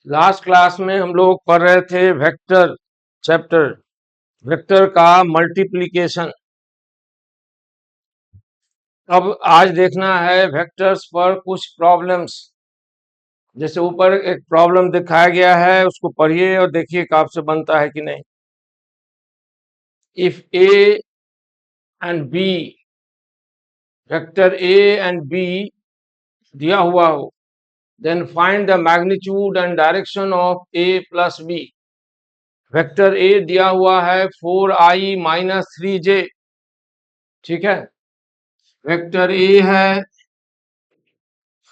Last class में हम लोग पढ़ रहे थे वेक्टर चैप्टर, वेक्टर का मल्टीप्लिकेशन। अब आज देखना है वेक्टर्स पर कुछ प्रॉब्लम्स। जैसे ऊपर एक प्रॉब्लम दिखाया गया है, उसको पढ़िए और देखिए कि आपसे बनता है कि नहीं। If A and B, vector A and B दिया हुआ हो, then find the magnitude and direction of A plus B. Vector A दिया हुआ है 4i माइनस 3j, ठीक है। वेक्टर ए है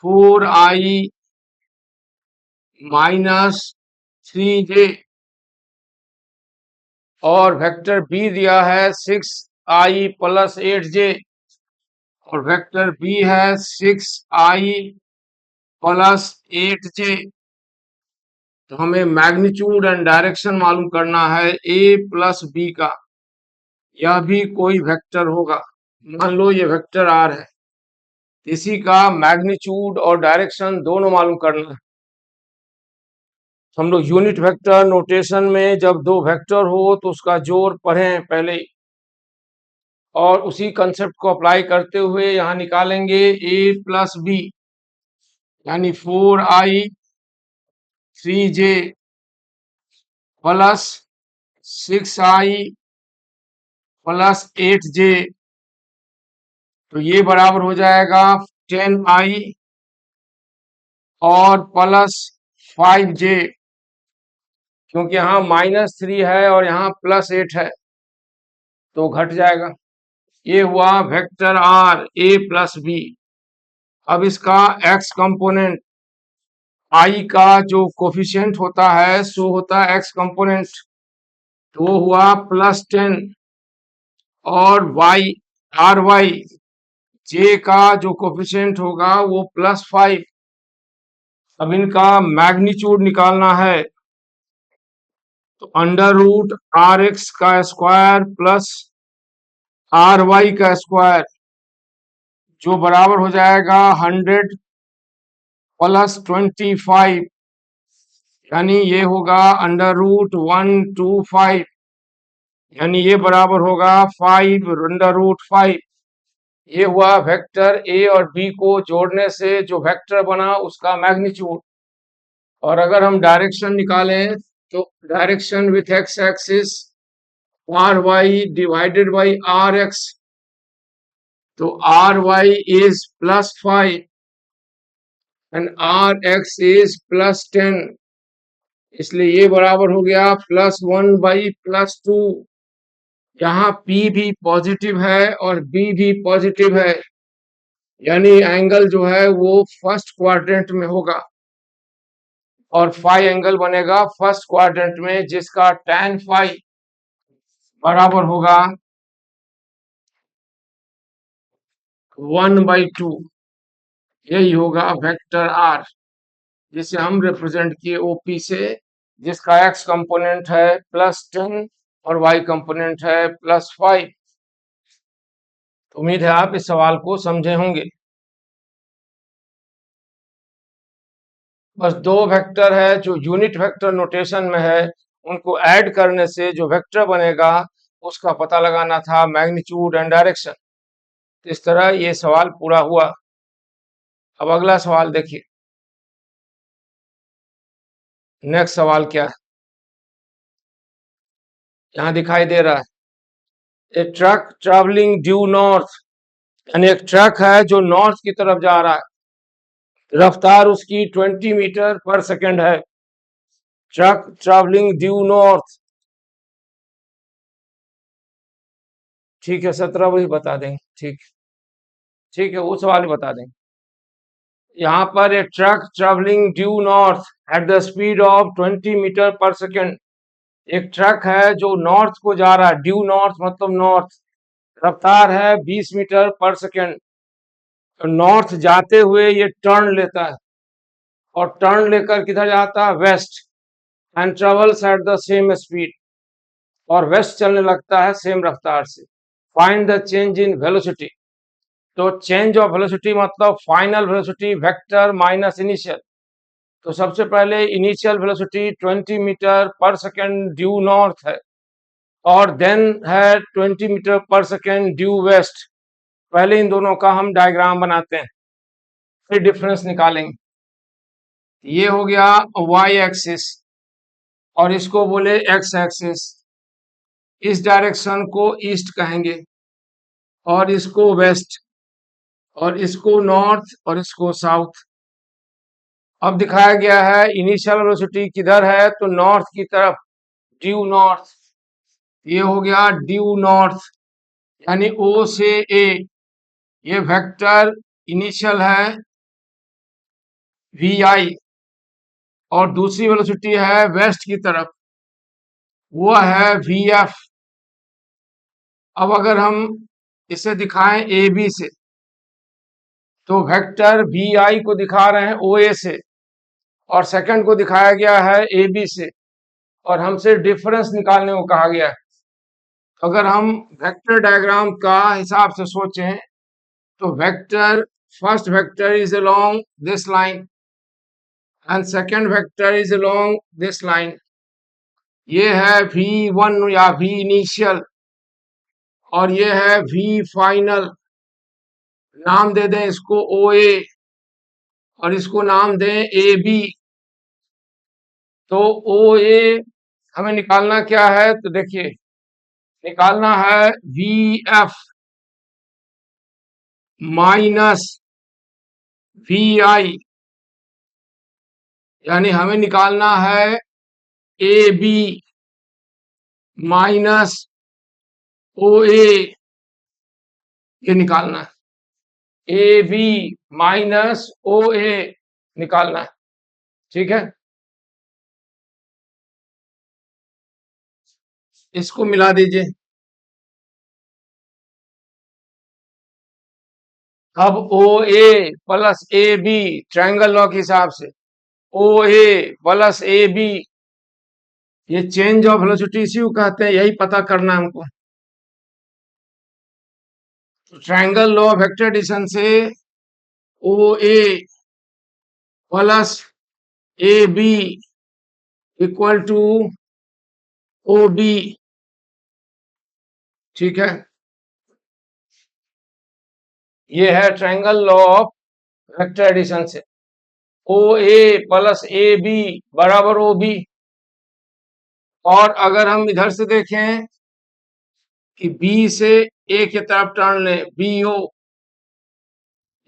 4i माइनस 3j और वेक्टर बी दिया है 6i प्लस 8j और वेक्टर बी है 6i प्लस 8j। तो हमें मैग्नीट्यूड एंड डायरेक्शन मालूम करना है ए प्लस बी का। यह भी कोई वेक्टर होगा, मान लो ये वेक्टर आर है, इसी का मैग्नीट्यूड और डायरेक्शन दोनों मालूम करना है। हम लोग यूनिट वेक्टर नोटेशन में जब दो वेक्टर हो तो उसका जोड़ पढ़ें पहले ही, और उसी कंसेप्ट को अप्लाई करते हुए यहाँ निकालेंगे a प्लस बी, यानी 4i 3j plus 6i plus 8j। तो ये बराबर हो जाएगा 10i और प्लस 5j, क्योंकि यहाँ -3 है और यहाँ +8 है तो घट जाएगा। ये हुआ vector R a plus B. अब इसका x कंपोनेंट i का जो कोफिशिएंट होता है सो होता है x कंपोनेंट, तो वो हुआ +10 और ry j का जो कोफिशिएंट होगा वो +5। अब इनका मैग्नीट्यूड निकालना है, तो √rx का स्क्वायर प्लस ry का स्क्वायर, जो बराबर हो जाएगा 100 प्लस 25, यानी ये होगा √125, यानी ये बराबर होगा 5√5। ये हुआ वेक्टर ए और बी को जोड़ने से जो वेक्टर बना उसका मैग्नीट्यूड। और अगर हम डायरेक्शन निकालें तो direction with x axis ry divided by rx, तो ry is +5 and rx is +10, इसलिए ये बराबर हो गया +1 बाई +2। यहाँ P भी पॉजिटिव है और B भी पॉजिटिव है, यानी एंगल जो है वो फर्स्ट क्वाड्रेंट में होगा और फाई एंगल बनेगा फर्स्ट क्वाड्रेंट में, जिसका tan फाई बराबर होगा 1/2। यही होगा वेक्टर आर, जिसे हम रिप्रेजेंट किए OP से, जिसका x कंपोनेंट है +10 और y कंपोनेंट है +5। उम्मीद है आप इस सवाल को समझे होंगे। बस दो वेक्टर है जो यूनिट वेक्टर नोटेशन में है, उनको ऐड करने से जो वेक्टर बनेगा उसका पता लगाना था मैग्नीट्यूड एंड डायरेक्शन। इस तरह ये सवाल पूरा हुआ। अब अगला सवाल देखिए, नेक्स्ट सवाल क्या है, यहाँ दिखाई दे रहा है ए ट्रक ट्रैवलिंग ड्यू नॉर्थ, यानी एक ट्रक है जो नॉर्थ की तरफ जा रहा है, रफ्तार उसकी 20 मीटर पर सेकेंड है। ट्रक ट्रैवलिंग ड्यू नॉर्थ, ठीक है 17 वही बता देंगे, ठीक है वो सवाल ही बता देंगे। यहाँ पर a truck traveling due north at the speed of 20 metre per second. एक ट्रक है जो नॉर्थ को जा रहा है, ड्यू नॉर्थ मतलब नॉर्थ, रफ्तार है 20 मीटर पर सेकेंड। नॉर्थ जाते हुए ये टर्न लेता है और टर्न लेकर किधर जाता है, west, and travels at the same speed, और वेस्ट चलने लगता है सेम रफ्तार से। Find the change in velocity. तो चेंज ऑफ वेलोसिटी मतलब final velocity vector minus initial. तो सबसे पहले initial velocity 20 metre per second due north है और देन है 20 metre per second due waste. पहले इन दोनों का हम डायग्राम बनाते हैं, फिर डिफरेंस निकालेंगे। ये हो गया y एक्सिस और इसको बोले x एक्सिस। इस डायरेक्शन को ईस्ट कहेंगे और इसको वेस्ट और इसको नॉर्थ और इसको साउथ। अब दिखाया गया है इनिशियल वेलोसिटी किधर है, तो नॉर्थ की तरफ, ड्यू नॉर्थ। ये हो गया ड्यू नॉर्थ यानी O से A। ये वेक्टर इनिशियल है VI और दूसरी वेलोसिटी है वेस्ट की तरफ, वो है VF। अब अगर हम इसे दिखाएं AB से, तो वेक्टर VI को दिखा रहे हैं OA से और सेकंड को दिखाया गया है AB से और हमसे डिफरेंस निकालने को कहा गया है। अगर हम वेक्टर डायग्राम का हिसाब से सोचें तो vector, first vector is along this line and second vector is along this line. ये है V1 या V इनिशियल और ये है V फाइनल। नाम दे दें इसको OA और इसको नाम दें AB। तो OA हमें निकालना क्या है, तो देखिए निकालना है VF माइनस VI, यानी हमें निकालना है AB माइनस OA। ये निकालना है AB माइनस OA निकालना है, ठीक है। इसको मिला दीजिए। अब OA plus AB triangle law के हिसाब से OA प्लस AB, ये चेंज ऑफ वेलोसिटी इसी को कहते हैं, यही पता करना है हमको। ट्रायंगल लॉ वेक्टर एडिशन से OA plus AB equal to OB, ठीक है। ये है triangle law of vector addition से OA प्लस AB बराबर OB। और अगर हम इधर से देखें कि B से A की तरफ टर्न लें, BO,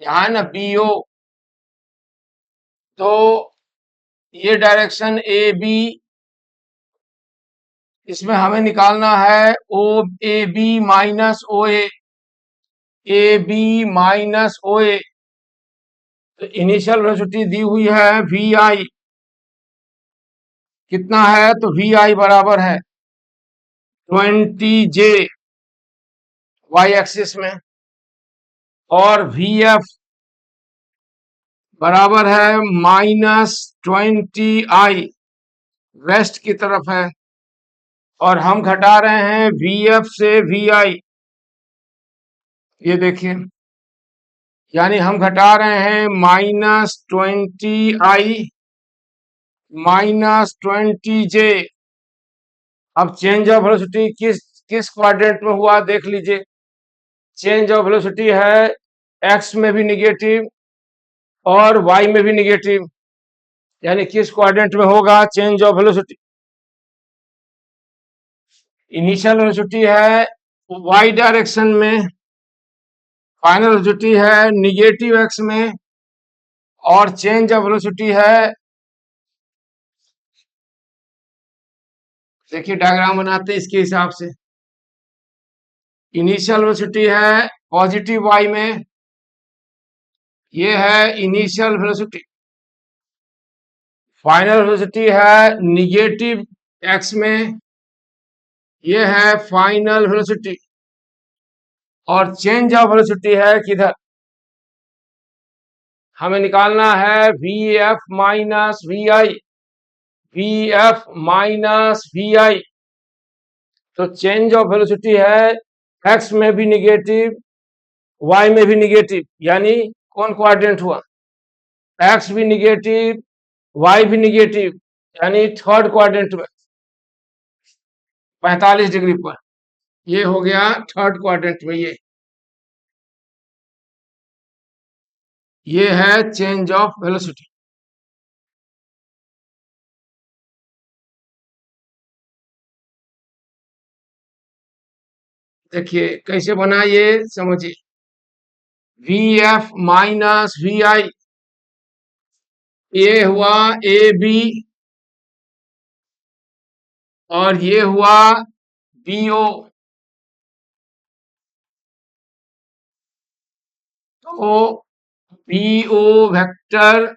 यहाँ है ना BO, तो ये डायरेक्शन AB, इसमें हमें निकालना है OAB minus OA, AB minus OA। तो इनिशियल वेलोसिटी दी हुई है VI, कितना है, तो VI बराबर है 20J y एक्सिस में और VF बराबर है माइनस 20I वेस्ट की तरफ है और हम घटा रहे हैं VF से VI। ये देखिए, यानी हम घटा रहे हैं माइनस 20I माइनस 20J। अब चेंज ऑफ वेलोसिटी किस किस क्वाड्रेंट में हुआ देख लीजिए। चेंज ऑफ वेलोसिटी है x में भी निगेटिव और y में भी निगेटिव, यानी किस क्वाड्रेंट में होगा change of velocity. Initial velocity है y डायरेक्शन में, फाइनल वेलोसिटी है निगेटिव x में और चेंज ऑफ वेलोसिटी है, देखिए डायग्राम बनाते हैं इसके हिसाब से। इनिशियल वेलोसिटी है पॉजिटिव y में, ये है इनिशियल वेलोसिटी। फाइनल वेलोसिटी है निगेटिव x में, ये है फाइनल वेलोसिटी। और चेंज ऑफ वेलोसिटी है किधर, हमें निकालना है VF minus VI, VF minus VI। तो चेंज ऑफ वेलोसिटी है x में भी निगेटिव, y में भी निगेटिव, यानी कौन क्वाड्रेंट हुआ, x भी निगेटिव, y भी निगेटिव, यानी थर्ड क्वाड्रेंट में 45 डिग्री पर। ये हो गया थर्ड क्वाड्रेंट में। ये है चेंज ऑफ वेलोसिटी। देखिए कैसे बना, ये समझिए। वी एफ माइनस वी आई, ये हुआ ए बी, और ये हुआ बी ओ। तो B O vector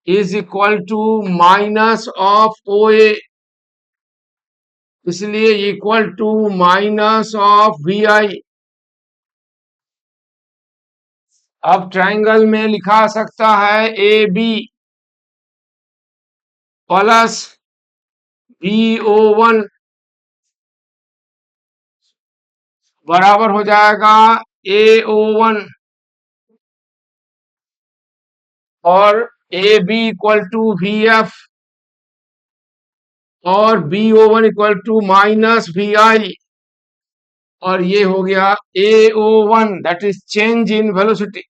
is equal to minus of O A, इसलिए equal to minus of V I. अब ट्रायंगल में लिखा सकता है A B plus B O one बराबर हो जाएगा ए ओ वन, और A B equal to V F, और B O one equal to minus V I, और ये हो गया A O one, that is change in velocity.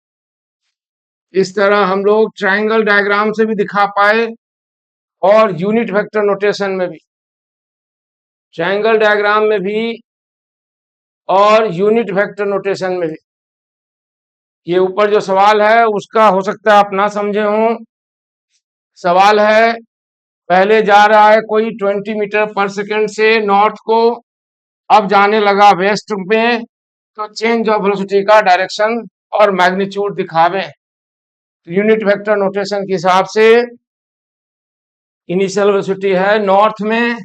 इस तरह हम लोग ट्रायंगल डायग्राम से भी दिखा पाए, और यूनिट वेक्टर नोटेशन में भी, ट्रायंगल डायग्राम में भी और यूनिट वेक्टर नोटेशन में भी। ये ऊपर जो सवाल है उसका हो सकता है आप ना समझे हो। सवाल है, पहले जा रहा है कोई 20 मीटर पर सेकंड से नॉर्थ को, अब जाने लगा वेस्ट में, तो चेंज ऑफ वेलोसिटी का डायरेक्शन और मैग्नीट्यूड दिखावे। यूनिट वेक्टर नोटेशन के हिसाब से इनिशियल वेलोसिटी है नॉर्थ में,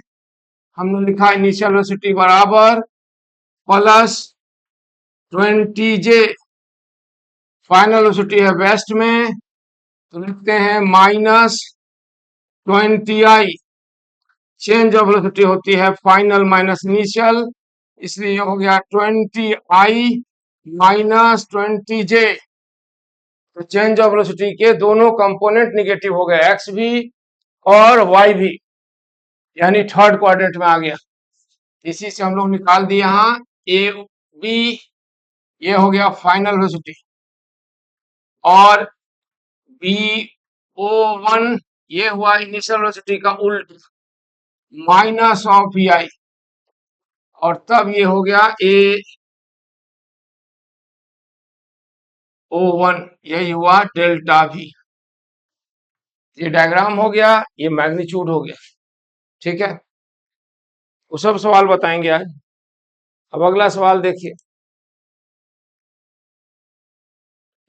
हमने लिखा इनिशियल वेलोसिटी बराबर प्लस 20 जे। फाइनल वेलोसिटी है वेस्ट में, तो लिखते हैं minus 20 I. Change of velocity होती है फाइनल माइनस इनिशियल, इसलिए हो गया 20 आई माइनस 20 जे। तो चेंज ऑफ वेलोसिटी के दोनों कंपोनेंट निगेटिव हो गए, एक्स भी और वाई भी, यानी थर्ड क्वाड्रेंट में आ गया। इसी से हम लोग निकाल दिए यहाँ ए बी, ये हो गया फाइनल वेलोसिटी, और बी ओ वन ये हुआ इनिशियल वेलोसिटी का उल्ट, माइनस ऑफ वी आई, और तब ये हो गया ए ओ वन, यही हुआ डेल्टा वी। ये डायग्राम हो गया, ये मैग्नीट्यूड हो गया। ठीक है, वो सब सवाल बताएंगे आज। अब अगला सवाल देखिए,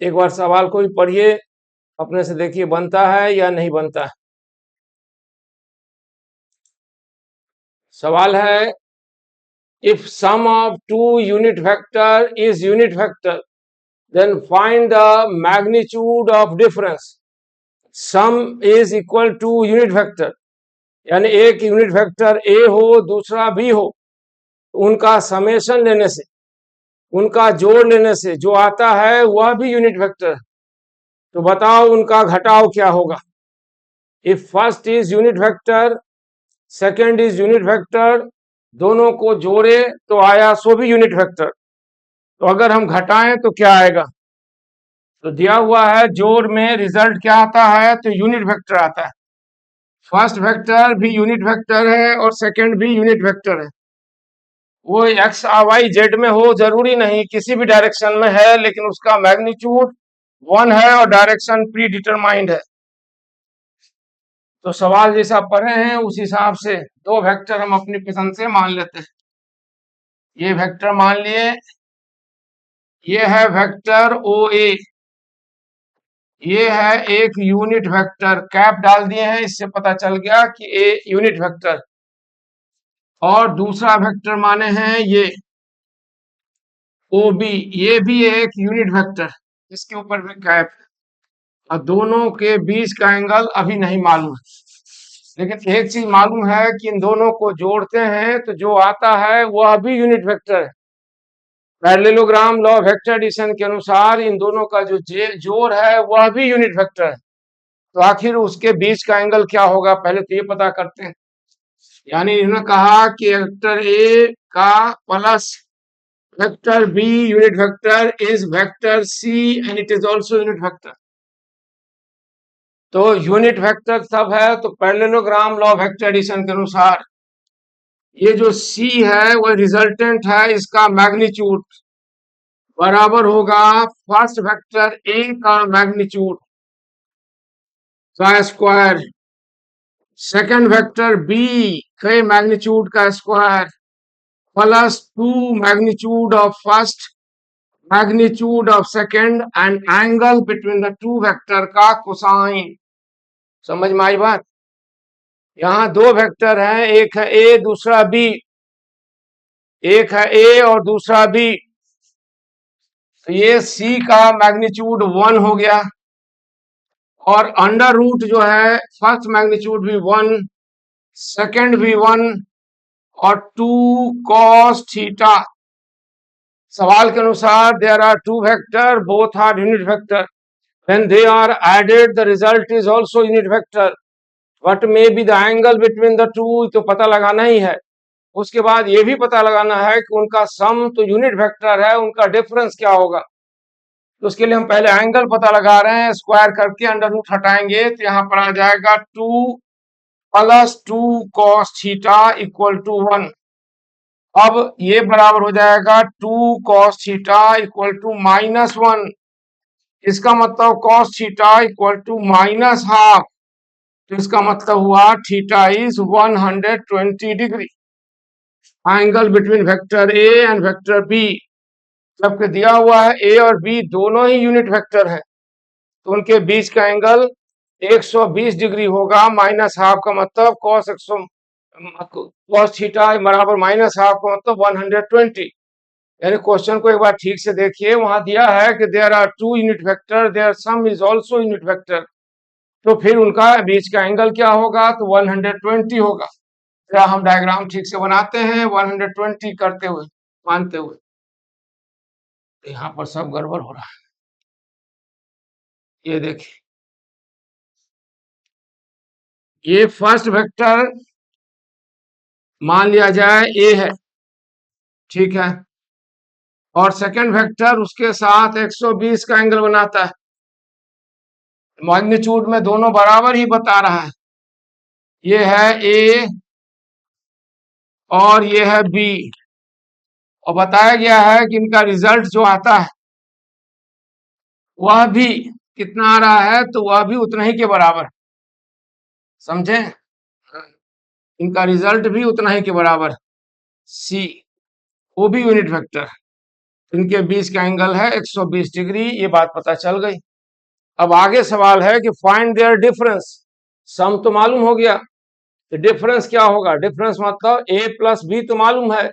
एक बार सवाल को भी पढ़िए, अपने से देखिए बनता है या नहीं बनता है। सवाल है, if sum of two unit vector is unit vector then find the magnitude of difference. Sum is equal to unit vector, यानी एक यूनिट वेक्टर ए हो दूसरा बी हो, उनका समेशन लेने से, उनका जोड़ लेने से जो आता है वह भी यूनिट वेक्टर है। तो बताओ उनका घटाव क्या होगा। If first is unit vector, second is unit vector, दोनों को जोड़े तो आया सो भी यूनिट वेक्टर, तो अगर हम घटाएं तो क्या आएगा। तो दिया हुआ है जोड़ में रिजल्ट क्या आता है, तो यूनिट वेक्टर आता है। फर्स्ट वेक्टर भी यूनिट वेक्टर है और सेकंड भी यूनिट वेक्टर है। वो एक्स वाई जेड में हो जरूरी नहीं, किसी भी डायरेक्शन में है, लेकिन उसका मैग्नीट्यूड 1 है और डायरेक्शन प्री डिटरमाइंड है। तो सवाल जैसा पढ़े हैं उस हिसाब से दो वेक्टर हम अपनी पसंद से मान लेते हैं। ये वेक्टर मान लिए, ये है वेक्टर ओ ए, ये है एक यूनिट वेक्टर, कैप डाल दिए हैं, इससे पता चल गया कि ए यूनिट वेक्टर। और दूसरा वेक्टर माने हैं ये ओ बी, ये भी एक यूनिट वेक्टर, इसके ऊपर भी कैप, और दोनों के बीच का एंगल अभी नहीं मालूम है, लेकिन एक चीज मालूम है कि इन दोनों को जोड़ते हैं तो जो आता है वह भी यूनिट वेक्टर है। पैरेललोग्राम लॉ वेक्टर एडिशन के अनुसार इन दोनों का जो जोड़ है वह भी यूनिट वेक्टर है। तो आखिर उसके बीच का एंगल क्या होगा, पहले तो ये पता करते हैं। यानी इन्होंने कहा कि वेक्टर ए का plus vector B unit vector is vector C and it is also unit vector. तो यूनिट वेक्टर सब है, तो पैरेललोग्राम लॉ वेक्टर एडिशन के अनुसार ये जो सी है वो रिजल्टेंट है, इसका मैग्नीट्यूड बराबर होगा फर्स्ट वेक्टर ए का मैग्नीट्यूड का स्क्वायर, सेकंड वेक्टर बी के मैग्नीट्यूड का square plus 2 magnitude of first magnitude of second and angle between the two vector का कोसाइन। समझ में आई बात? यहाँ दो वेक्टर हैं, एक है ए दूसरा बी, एक है ए और दूसरा बी। तो ये सी का मैग्नीट्यूड 1 हो गया और अंडर रूट जो है फर्स्ट मैग्नीट्यूड भी 1, सेकंड भी 1 और 2 cos थीटा। सवाल के अनुसार there are two vector both are unit vector, when they are added the result is also unit vector, what may be the angle between the two, तो पता लगाना ही है। उसके बाद ये भी पता लगाना है कि उनका सम तो यूनिट वेक्टर है, उनका डिफरेंस क्या होगा। तो उसके लिए हम पहले एंगल पता लगा रहे हैं, स्क्वायर करके अंडर रूट हटाएंगे तो यहाँ पर आ जाएगा 2 plus 2 cos theta equal to 1। अब ये बराबर हो जाएगा 2 cos थीटा इक्वल टू -1। इसका मतलब cos theta equal to minus half, तो इसका मतलब हुआ theta is 120 degree. Angle between vector A and vector B, जबकि दिया हुआ है ए और बी दोनों ही यूनिट वेक्टर है, तो उनके बीच का एंगल 120 डिग्री होगा। माइनस हाफ का मतलब cos थीटा बराबर माइनस हाफ का मतलब 120। यानी क्वेश्चन को एक बार ठीक से देखिए, वहां दिया है कि there are two unit vector, their sum is also unit vector, तो फिर उनका बीच का एंगल क्या होगा, तो 120 होगा। क्या हम डायग्राम ठीक से बनाते हैं 120 करते हुए, मानते हुए। तो यहाँ पर सब गड़बड़ हो रहा है, ये देखिए, ये फर्स्ट वेक्टर मान लिया जाए ए है, ठीक है, और सेकंड वेक्टर उसके साथ 120 का एंगल बनाता है। मैग्नीट्यूड में दोनों बराबर ही बता रहा है, ये है ए और ये है बी, और बताया गया है कि इनका रिजल्ट जो आता है वह भी कितना आ रहा है, तो वह भी उतना ही के बराबर, समझे? इनका रिजल्ट भी उतना ही के बराबर, सी, वो भी यूनिट वेक्टर, इनके बीच का एंगल है 120 डिग्री, ये बात पता चल गई। अब आगे सवाल है कि फाइंड देयर डिफरेंस। सम तो मालूम हो गया, तो डिफरेंस क्या होगा? डिफरेंस मतलब ए प्लस बी तो मालूम है,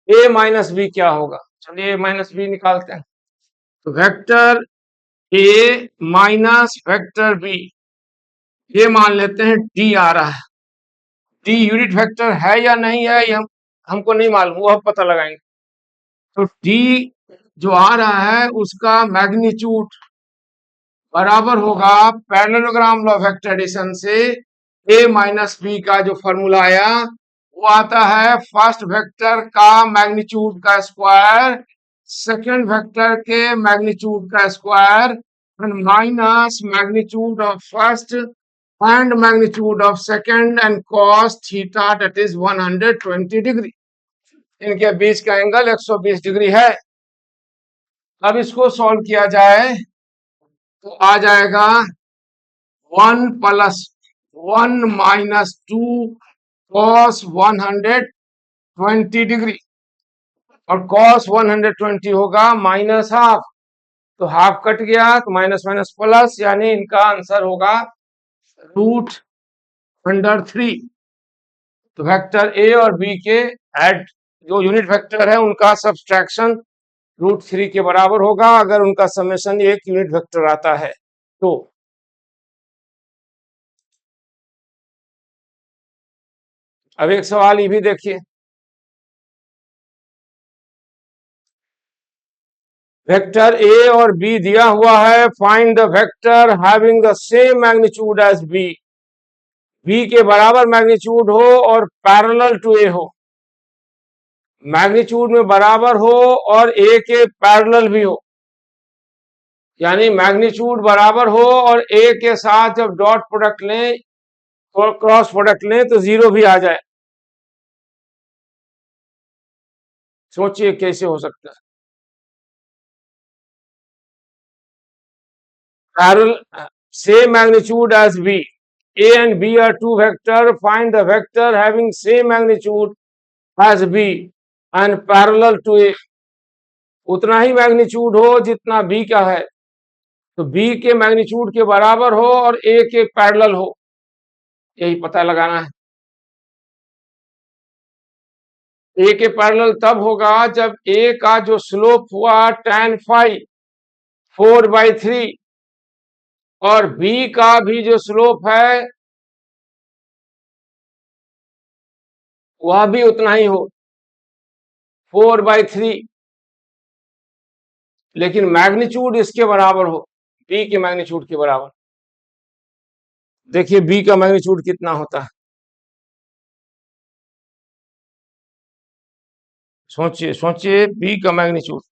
ए माइनस बी क्या होगा? चलिए ए माइनस बी निकालते हैं। तो vector A minus vector B, ये मान लेते हैं डी आ रहा है। डी यूनिट वेक्टर है या नहीं है, ये हमको नहीं मालूम, वो हम पता लगाएंगे। तो डी जो आ रहा है उसका मैग्नीट्यूड बराबर होगा पैरेललोग्राम लॉ वेक्टर एडिशन से ए माइनस बी का जो फॉर्मूला आया वो आता है फर्स्ट वेक्टर का मैग्नीट्यूड का स्क्वायर, सेकंड वेक्टर के मैग्नीट्यूड का square minus magnitude of first and magnitude of second and cos theta that is 120 degree. इनके बीच का एंगल 120 डिग्री है। अब इसको सॉल्व किया जाए तो आ जाएगा 1 प्लस 1 माइनस 2 cos 120 डिग्री, और cos 120 होगा माइनस हाफ, तो हाफ कट गया तो माइनस माइनस प्लस, यानी इनका आंसर होगा √3। तो वेक्टर ए और बी के एड जो यूनिट वेक्टर है उनका सब्सट्रैक्शन √3 के बराबर होगा अगर उनका समेशन एक यूनिट वेक्टर आता है तो। अब एक सवाल ये भी देखिए, वेक्टर ए और बी दिया हुआ है, find the vector having the same magnitude as B, B के बराबर मैग्नीट्यूड हो और पैरेलल टू ए हो, मैग्नीट्यूड में बराबर हो और ए के पैरेलल भी हो, यानी मैग्नीट्यूड बराबर हो और ए के साथ जब डॉट प्रोडक्ट लें और क्रॉस प्रोडक्ट लें तो जीरो भी आ जाए। सोचिए कैसे हो सकता है। Parallel same magnitude as B. A and B are two vector. Find the vector having same magnitude as B and parallel to A. उतना ही मैग्नीट्यूड हो जितना B का है, तो B के मैग्नीट्यूड के बराबर हो और A के पैरेलल हो, यही पता लगाना है। A के पैरेलल तब होगा जब A का जो स्लोप हुआ tan phi 4/3 और B का भी जो स्लोप है वह भी उतना ही हो 4/3, लेकिन मैग्नीट्यूड इसके बराबर हो, बी के मैग्नीट्यूड के बराबर। देखिए बी का मैग्नीट्यूड कितना होता है, सोचिए सोचिए बी का मैग्नीट्यूड।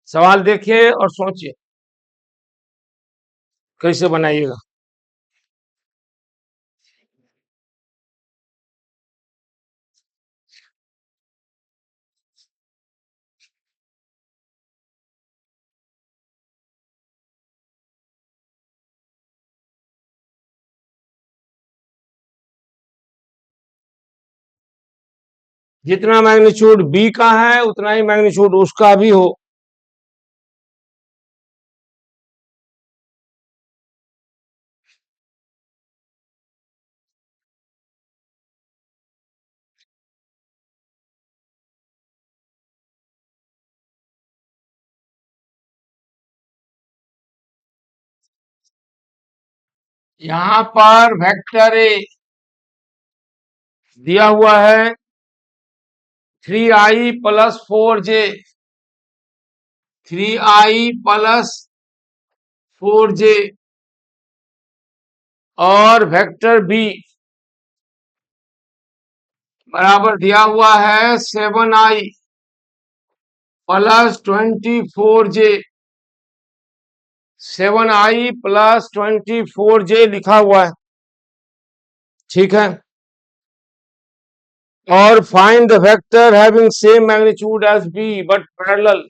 सवाल देखिए और सोचिए कैसे बनाइएगा। जितना मैग्नीट्यूड बी का है उतना ही मैग्नीट्यूड उसका भी हो। यहां पर वेक्टर ए दिया हुआ है 3i + 4j, 3i + 4j और वेक्टर बी बराबर दिया हुआ है 7i + 24j, 7i + 24j लिखा हुआ है, ठीक है। और find the vector having same magnitude as B but parallel.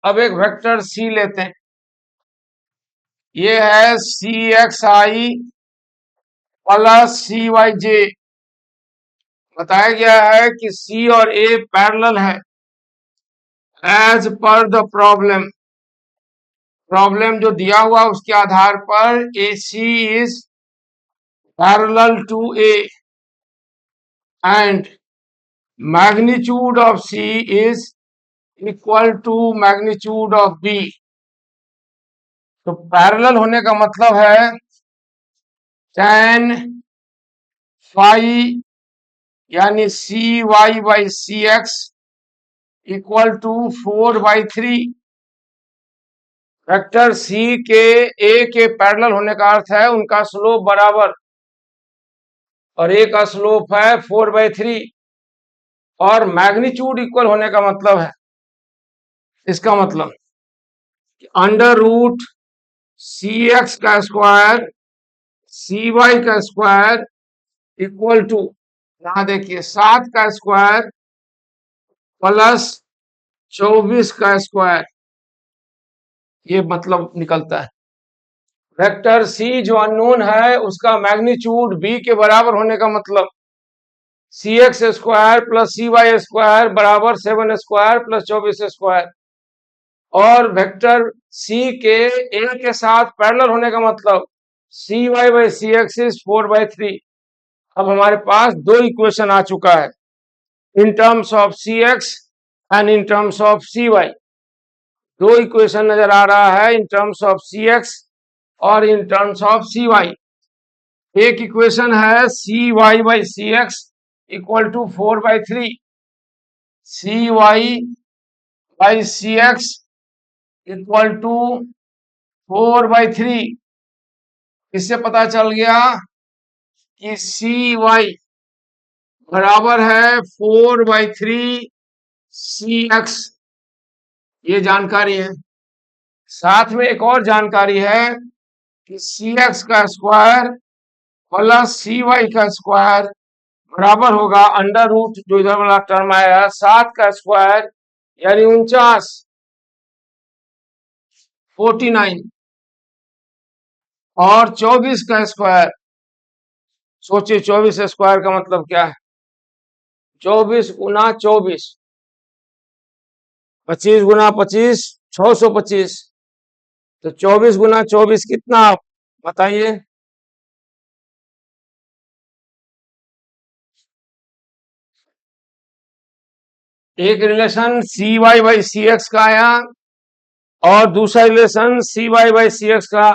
अब एक वेक्टर सी लेते हैं, ये है CXi + CYj। बताया गया है कि सी और ए पैरेलल है as per the problem, problem जो दिया हुआ उसके आधार पर AC is parallel to A and magnitude of C is equal to magnitude of B। तो पैरेलल होने का मतलब है tan phi यानी CY/CX equal to 4/3। Vector C के A के पैरेलल होने का अर्थ है उनका स्लोप बराबर, और A का स्लोप है 4/3, और मैग्नीट्यूड इक्वल होने का मतलब है, इसका मतलब √CX का स्क्वायर CY का स्क्वायर इक्वल टू, यहां देखिए 7 का स्क्वायर + 24 का स्क्वायर, ये मतलब निकलता है। वेक्टर सी जो अननोन है उसका मैग्नीट्यूड बी के बराबर होने का मतलब CX स्क्वायर + CY स्क्वायर बराबर 7 स्क्वायर + 24 स्क्वायर, और वेक्टर सी के ए के साथ पैरेलल होने का मतलब CY/CX इज 4/3। अब हमारे पास दो इक्वेशन आ चुका है in terms of CX and in terms of CY। दो इक्वेशन नजर आ रहा है इन टर्म्स ऑफ CX और इन टर्म्स ऑफ CY। एक इक्वेशन है C Y by C X equal to 4/3, C Y by C X equal to 4/3। इससे पता चल गया कि सी वाई बराबर है 4/3 सी एक्स। ये जानकारी है। साथ में एक और जानकारी है कि सी एक्स का स्क्वायर प्लस सी वाई का स्क्वायर बराबर होगा अंडर रूट, जो इधर वाला टर्म आया 7 का स्क्वायर यानी 49, 49, और 24 का स्क्वायर। सोचिए 24 स्क्वायर का मतलब क्या है? 24 गुना 24, 25 गुना 25, 625। तो 24 गुना 24 कितना, आप बताइए? एक relation C Y by C X का आया और दूसरा relation C Y by C X का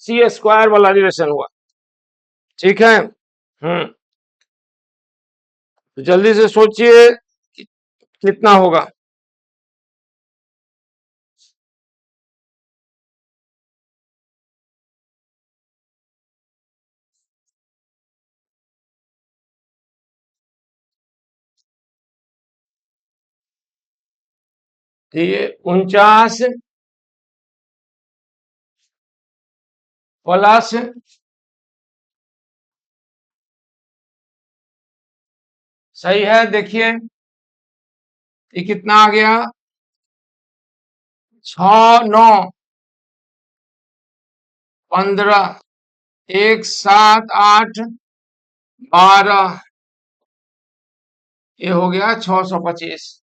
सी स्क्वायर वाला रिलेशन हुआ। ठीक है। तो जल्दी से सोचिए कितना होगा। ठीक है, 49 प्लस 6 है। देखिए ये कितना आ गया, 6 9 15, 1 7 8 12, ये हो गया 625।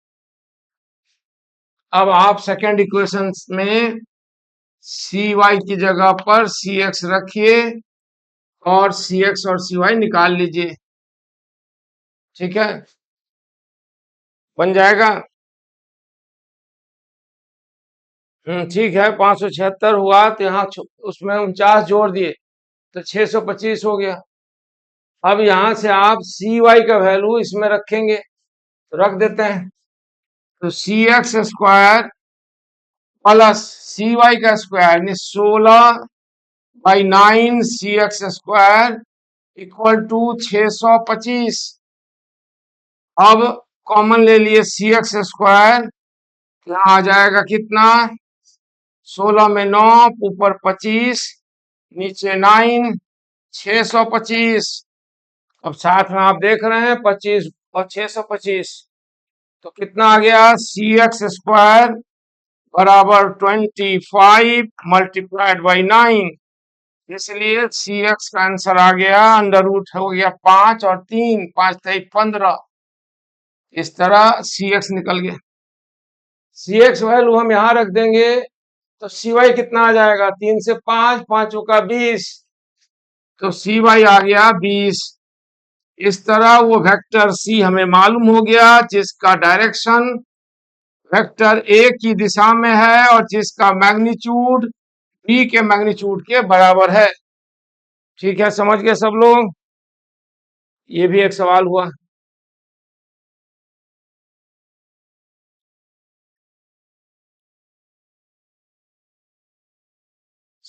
अब आप सेकेंड इक्वेशन में सी वाई की जगह पर सी एक्स रखिए और सी एक्स और सी वाई निकाल लीजिए। ठीक है, बन जाएगा। ठीक है, 576 हुआ तो यहाँ उसमें 49 जोड़ दिए तो 625 हो गया। अब यहां से आप सी वाई का वैल्यू इसमें रखेंगे, तो रख देते हैं। तो सी एक्स स्क्वायर प्लस सी वाई का स्क्वायर यानी 16/9 सी एक्स स्क्वायर इक्वल टू 625। अब कॉमन ले लिए सी एक्स स्क्वायर, यहाँ आ जाएगा कितना, 16 में 9, ऊपर 25, नीचे 9, 625। अब साथ में आप देख रहे हैं 25 और 625, तो कितना आ गया, सी एक्स स्क्वायर बराबर 25 मल्टीप्लाइड बाई 9। इसलिए सी एक्स का आंसर आ गया अंडर रूट हो गया 5 और 3, 5 3 15। इस तरह सी एक्स निकल गया। सी एक्स वैल्यू हम यहां रख देंगे तो सी वाई कितना आ जाएगा, 3 से 5, 5 का 20, तो सी वाई आ गया 20। इस तरह वो वेक्टर सी हमें मालूम हो गया जिसका डायरेक्शन वेक्टर ए की दिशा में है और जिसका मैग्नीट्यूड बी के मैग्नीट्यूड के बराबर है। ठीक है, समझ गए सब लोग? ये भी एक सवाल हुआ।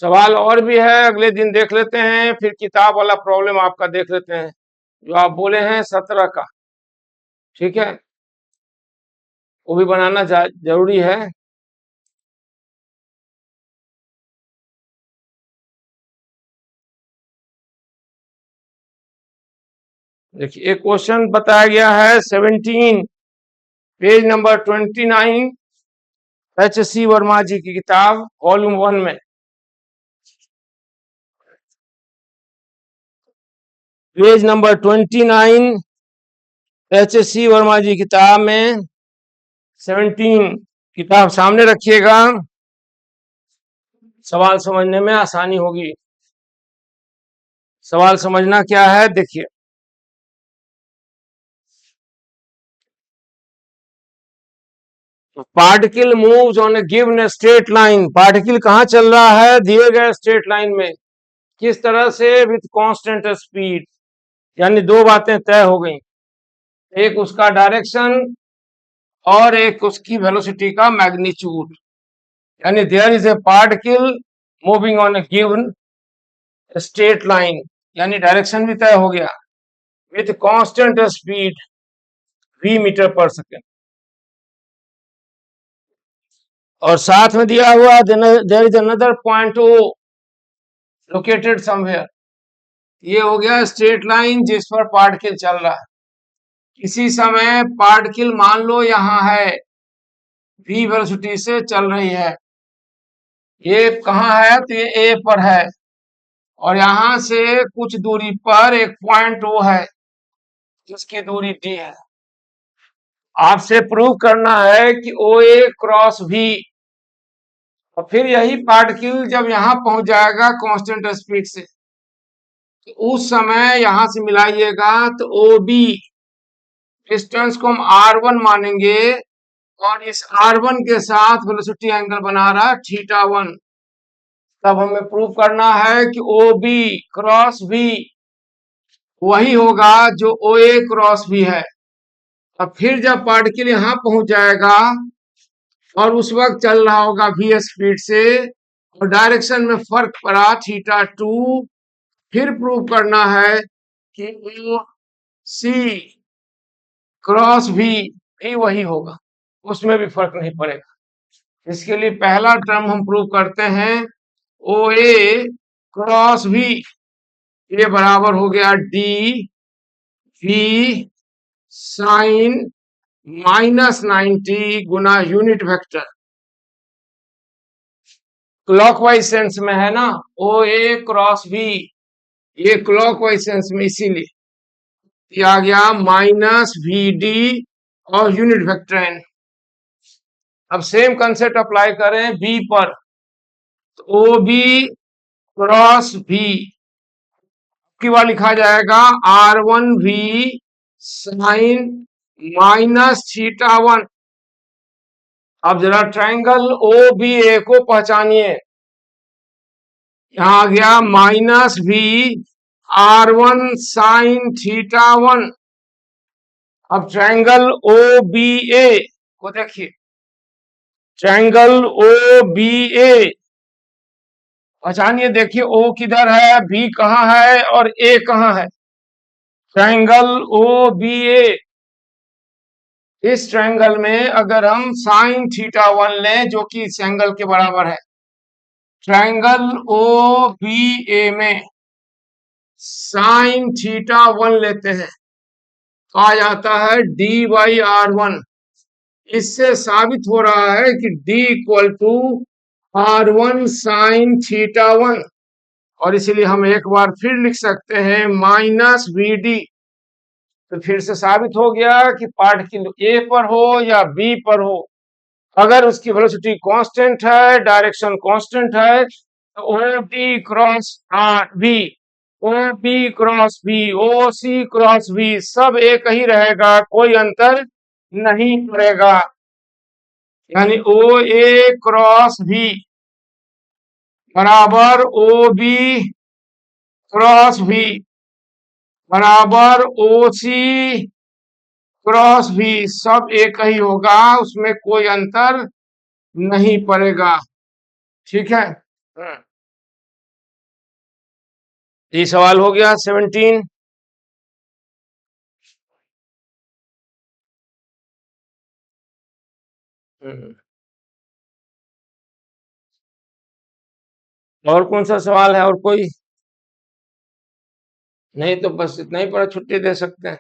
सवाल और भी है, अगले दिन देख लेते हैं। फिर किताब वाला प्रॉब्लम आपका देख लेते हैं जो आप बोले हैं 17 का। ठीक है, वो भी बनाना जरूरी है। देखिए एक क्वेश्चन बताया गया है 17, page number 29, H C Verma ji की किताब वॉल्यूम 1 में। Page number 29, H C Verma ji किताब में 17। किताब सामने रखिएगा, सवाल समझने में आसानी होगी। सवाल समझना क्या है, देखिए। Particle moves on a given straight line. Particle कहां चल रहा है, दिए गए स्ट्रेट लाइन में। किस तरह से? विथ कांस्टेंट स्पीड, यानी दो बातें तय हो गई, एक उसका डायरेक्शन और एक उसकी वेलोसिटी का मैग्नीट्यूड। यानी there is a particle moving on a given straight line, यानी डायरेक्शन भी तय हो गया, with constant speed v metre per second, और साथ में दिया हुआ there is another point O located somewhere. ये हो गया स्ट्रेट लाइन जिस पर पार्टिकल चल रहा है। किसी समय पार्टिकल मान लो यहाँ है, v वेलोसिटी से चल रही है, ये कहाँ है? तो ये ए पर है, और यहां से कुछ दूरी पर एक पॉइंट ओ है जिसकी दूरी डी है। आपसे प्रूव करना है कि ओ ए क्रॉस भी, और फिर यही पार्टिकल जब यहां पहुंच जाएगा कांस्टेंट स्पीड से, तो उस समय यहां से मिलाइएगा तो ओ बी डिस्टेंस को हम r1 मानेंगे, और इस r1 के साथ वेलोसिटी एंगल बना रहा है θ1। तब हमें प्रूव करना है कि ओ बी क्रॉस भी वही होगा जो ओ ए क्रॉस भी है। अब फिर जब पार्टिकल यहां पहुंच जाएगा और उस वक्त चल रहा होगा v स्पीड से, और डायरेक्शन में फर्क पड़ा θ2, फिर प्रूव करना है कि ओ सी क्रॉस भी वही होगा, उसमें भी फर्क नहीं पड़ेगा। इसके लिए पहला टर्म हम प्रूव करते हैं, ओ ए क्रॉस भी ये बराबर हो गया डी वी साइन -90 गुना यूनिट वेक्टर, क्लॉकवाइज सेंस में है ना, ओ ए क्रॉस भी ये क्लॉकवाइज सेंस में, इसीलिए आ गया -vd और यूनिट वेक्टर एन। अब सेम कंसेप्ट अप्लाई करें बी पर, तो ओ बी क्रॉस भी की बार लिखा जाएगा r1v साइन -θ1। अब जरा ट्रायंगल ओ बी ए को पहचानिए, यहां आ गया -v r1 साइन θ1। अब ट्रायंगल ओ बी ए को देखिए, ट्रायंगल ओ बी ए पहचानिए, देखिए ओ किधर है, बी कहाँ है और ए कहाँ है। ट्रायंगल ओ बी ए, इस ट्रायंगल में अगर हम साइन θ1 लें जो कि इस एंगल के बराबर है, ट्रायंगल ओ बी ए में साइन θ1 लेते हैं तो आ जाता है d/r1। इससे साबित हो रहा है कि d equal to r1 sign θ1, और इसलिए हम एक बार फिर लिख सकते हैं -vd। तो फिर से साबित हो गया कि पार्टिकल ए पर हो या बी पर हो, अगर उसकी वेलोसिटी कांस्टेंट है, डायरेक्शन कांस्टेंट है, तो O D cross R B, O B cross B, O C cross B सब एक ही रहेगा, कोई अंतर नहीं पड़ेगा। यानी ओ ए क्रॉस बी बराबर ओ बी क्रॉस बी बराबर ओ सी क्रॉस भी, सब एक ही होगा, उसमें कोई अंतर नहीं पड़ेगा। ठीक है, ये सवाल हो गया 17। और कौन सा सवाल है? और कोई नहीं? तो बस इतना ही, पर छुट्टी दे सकते हैं।